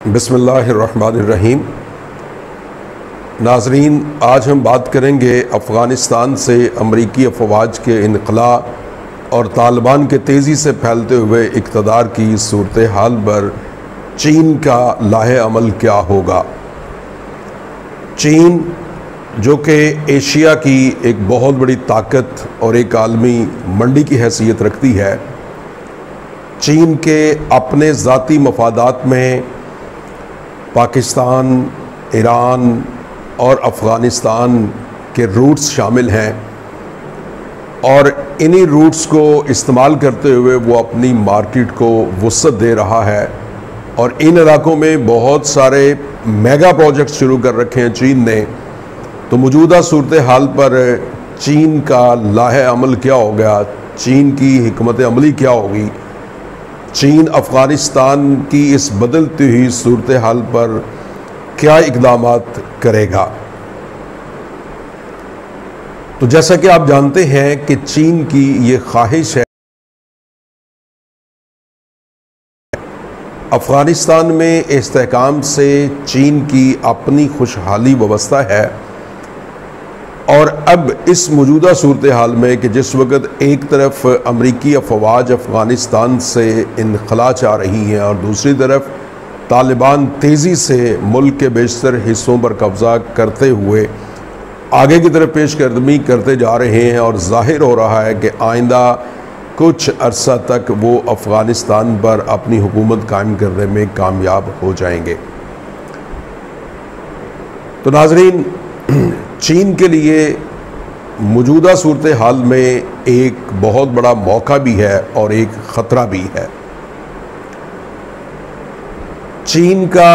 बिस्मिल्लाहिर्रहमानिर्रहीम। नाज़रीन, आज हम बात करेंगे अफ़गानिस्तान से अमरीकी अफवाज के इनक़ला और तालिबान के तेज़ी से फैलते हुए इक़्तिदार की सूरत हाल पर चीन का लाहे अमल क्या होगा। चीन जो कि एशिया की एक बहुत बड़ी ताकत और एक आलमी मंडी की हैसियत रखती है, चीन के अपने ज़ाती मफादात में पाकिस्तान, ईरान और अफ़गानिस्तान के रूट्स शामिल हैं और इन्हीं रूट्स को इस्तेमाल करते हुए वो अपनी मार्केट को वुसअत दे रहा है और इन इलाकों में बहुत सारे मेगा प्रोजेक्ट्स शुरू कर रखे हैं चीन ने। तो मौजूदा सूरत हाल पर चीन का लाहे अमल क्या होगा, चीन की हिकमत अमली क्या होगी, चीन अफ़गानिस्तान की इस बदलती हुई सूरत हाल पर क्या इक़दामात करेगा। तो जैसा कि आप जानते हैं कि चीन की ये ख्वाहिश है अफ़गानिस्तान में इस्तेहकाम से चीन की अपनी खुशहाली वाबस्ता है और अब इस मौजूदा सूरत हाल में कि जिस वक्त एक तरफ अमरीकी अफवाज अफ़गानिस्तान से इनखला चाह रही हैं और दूसरी तरफ तालिबान तेज़ी से मुल्क के बेशतर हिस्सों पर कब्ज़ा करते हुए आगे की तरफ पेशकदमी करते जा रहे हैं और ज़ाहिर हो रहा है कि आइंदा कुछ अरसा तक वो अफ़गानिस्तान पर अपनी हुकूमत कायम करने में कामयाब हो जाएंगे। तो नाज़रीन, चीन के लिए मौजूदा सूरत हाल में एक बहुत बड़ा मौका भी है और एक ख़तरा भी है। चीन का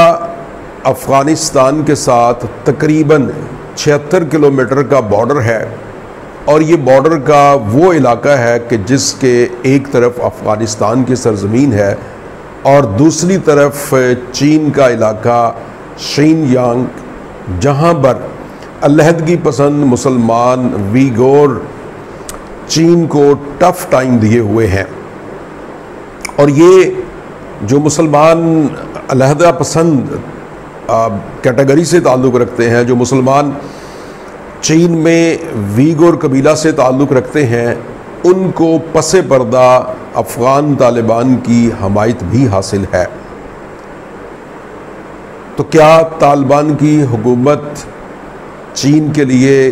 अफ़गानिस्तान के साथ तकरीबन 76 किलोमीटर का बॉर्डर है और ये बॉर्डर का वो इलाका है कि जिसके एक तरफ अफ़गानिस्तान की सरज़मीन है और दूसरी तरफ चीन का इलाका शिनयांग, जहाँ पर अलहदगी पसंद मुसलमान वीगोर चीन को टफ टाइम दिए हुए हैं। और ये जो मुसलमान अलहदा पसंद कैटेगरी से ताल्लुक़ रखते हैं, जो मुसलमान चीन में वीगोर कबीला से ताल्लुक़ रखते हैं, उनको पसे पर्दा अफ़गान तालिबान की हमायत भी हासिल है। तो क्या तालिबान की हुकूमत चीन के लिए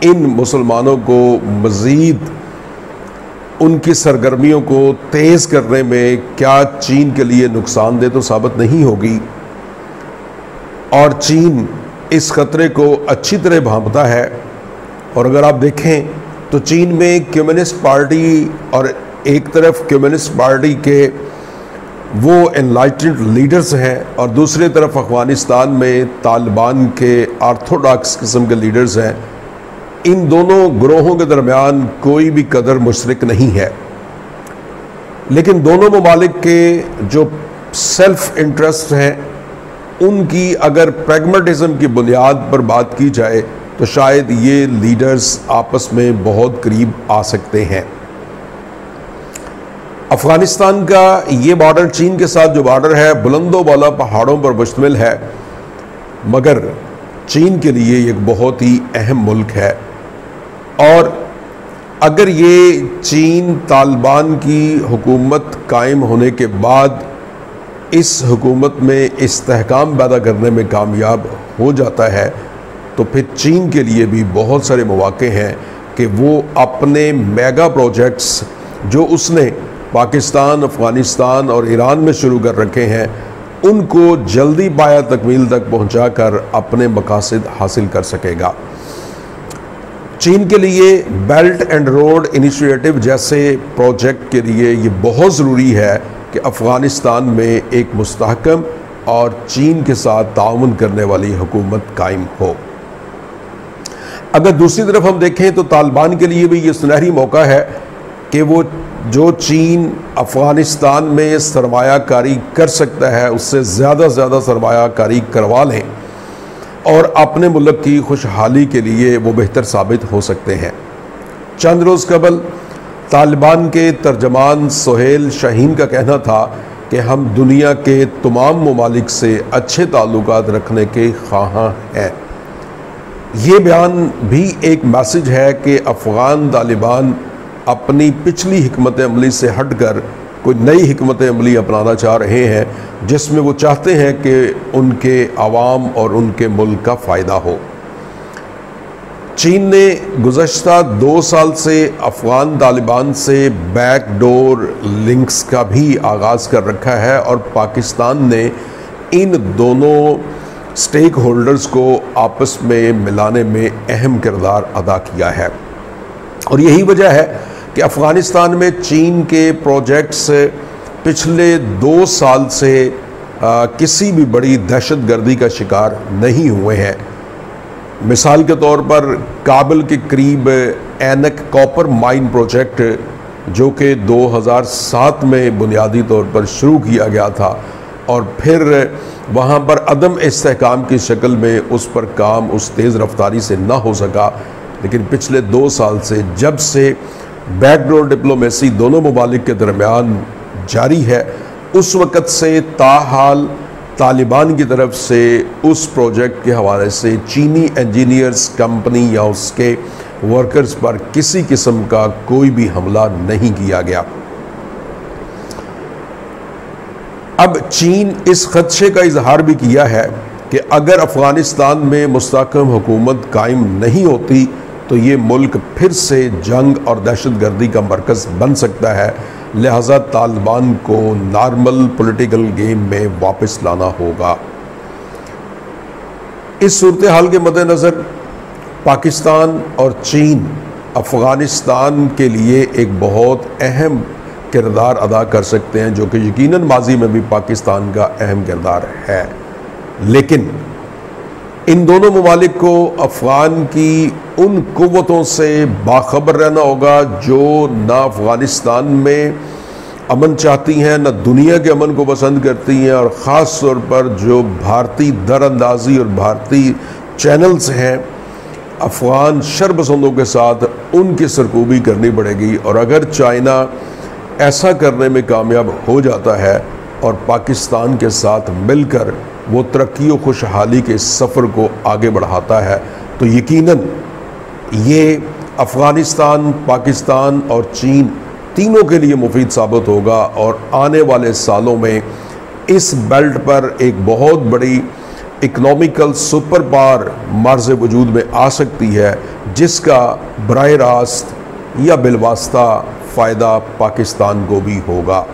इन मुसलमानों को मज़ीद उनकी सरगर्मियों को तेज़ करने में क्या चीन के लिए नुकसानदेह तो साबित नहीं होगी? और चीन इस ख़तरे को अच्छी तरह भांपता है। और अगर आप देखें तो चीन में कम्युनिस्ट पार्टी और एक तरफ कम्युनिस्ट पार्टी के वो एनलाइटेंड लीडर्स हैं और दूसरी तरफ अफ़गानिस्तान में तालिबान के ऑर्थोडॉक्स किस्म के लीडर्स हैं। इन दोनों ग्रोहों के दरमियान कोई भी कदर मुशतरक नहीं है, लेकिन दोनों ममालिक के जो सेल्फ इंटरेस्ट हैं उनकी अगर प्रैग्मेटिज्म की बुनियाद पर बात की जाए तो शायद ये लीडर्स आपस में बहुत करीब आ सकते हैं। अफ़गानिस्तान का ये बॉर्डर चीन के साथ जो बॉर्डर है बुलंदों वाला पहाड़ों पर मुश्तमिल है, मगर चीन के लिए एक बहुत ही अहम मुल्क है। और अगर ये चीन तालिबान की हुकूमत कायम होने के बाद इस हुकूमत में इस्तेहकाम पैदा करने में कामयाब हो जाता है तो फिर चीन के लिए भी बहुत सारे मौके हैं कि वो अपने मेगा प्रोजेक्ट्स जो उसने पाकिस्तान, अफ़गानिस्तान और ईरान में शुरू कर रखे हैं उनको जल्दी पाया तकमील तक पहुंचाकर अपने मकासद हासिल कर सकेगा। चीन के लिए बेल्ट एंड रोड इनिशिएटिव जैसे प्रोजेक्ट के लिए ये बहुत ज़रूरी है कि अफ़गानिस्तान में एक मुस्तहकम और चीन के साथ ताउन करने वाली हुकूमत कायम हो। अगर दूसरी तरफ हम देखें तो तालिबान के लिए भी ये सुनहरी मौका है कि वो जो चीन अफ़गानिस्तान में सरमायाकारी कर सकता है उससे ज़्यादा से ज़्यादा सरमायाकारी करवा लें और अपने मुल्क की खुशहाली के लिए वो बेहतर साबित हो सकते हैं। चंद रोज़ कबल तालिबान के तर्जमान सोहेल शाहीन का कहना था कि हम दुनिया के तमाम ममालिक से अच्छे ताल्लुकात रखने के ख्वाहां हैं। ये बयान भी एक मैसेज है कि अफ़गान तालिबान अपनी पिछली हिकमत अमली से हटकर कोई नई हिकमत अमली अपनाना चाह रहे हैं, जिसमें वो चाहते हैं कि उनके आवाम और उनके मुल्क का फ़ायदा हो। चीन ने गुज़श्ता 2 साल से अफ़गान तालिबान से बैकडोर लिंक्स का भी आगाज़ कर रखा है और पाकिस्तान ने इन दोनों स्टेक होल्डर्स को आपस में मिलाने में अहम किरदार अदा किया है। और यही वजह है कि अफ़गानिस्तान में चीन के प्रोजेक्ट्स पिछले 2 साल से किसी भी बड़ी दहशतगर्दी का शिकार नहीं हुए हैं। मिसाल के तौर पर काबुल के करीब एनक कॉपर माइन प्रोजेक्ट, जो कि 2007 में बुनियादी तौर पर शुरू किया गया था और फिर वहाँ पर अदम इस्तेहकाम की शक्ल में उस पर काम उस तेज़ रफ्तारी से ना हो सका, लेकिन पिछले 2 साल से जब से बैकडोर डिप्लोमेसी दोनों ममालिक के दरमियान जारी है, उस वक़्त से ताहाल तालिबान की तरफ से उस प्रोजेक्ट के हवाले से चीनी इंजीनियर्स कंपनी या उसके वर्कर्स पर किसी किस्म का कोई भी हमला नहीं किया गया। अब चीन इस खदशे का इजहार भी किया है कि अगर अफ़गानिस्तान में मुस्तहकम हुकूमत कायम नहीं होती तो ये मुल्क फिर से जंग और दहशतगर्दी का मरकज़ बन सकता है, लिहाजा तालिबान को नॉर्मल पॉलिटिकल गेम में वापस लाना होगा। इस सूरत हाल के मद्देनज़र पाकिस्तान और चीन अफ़गानिस्तान के लिए एक बहुत अहम किरदार अदा कर सकते हैं, जो कि यकीनन माजी में भी पाकिस्तान का अहम किरदार है। लेकिन इन दोनों ममालिक को अफ़गान की उन क़ुव्वतों से बाखबर रहना होगा जो ना अफ़गानिस्तान में अमन चाहती हैं, ना दुनिया के अमन को पसंद करती हैं, और ख़ास तौर पर जो भारतीय दरअंदाजी और भारतीय चैनल्स हैं, अफ़गान शरपसंदों के साथ उनकी सरकूबी करनी पड़ेगी। और अगर चाइना ऐसा करने में कामयाब हो जाता है और पाकिस्तान के साथ मिलकर वो तरक्की और खुशहाली के सफ़र को आगे बढ़ाता है, तो यकीनन ये अफ़गानिस्तान, पाकिस्तान और चीन तीनों के लिए मुफीद साबित होगा और आने वाले सालों में इस बेल्ट पर एक बहुत बड़ी इकनॉमिकल सुपर पावर मर्ज़ वजूद में आ सकती है, जिसका बराह रास्त या बिलवास्ता फ़ायदा पाकिस्तान को भी होगा।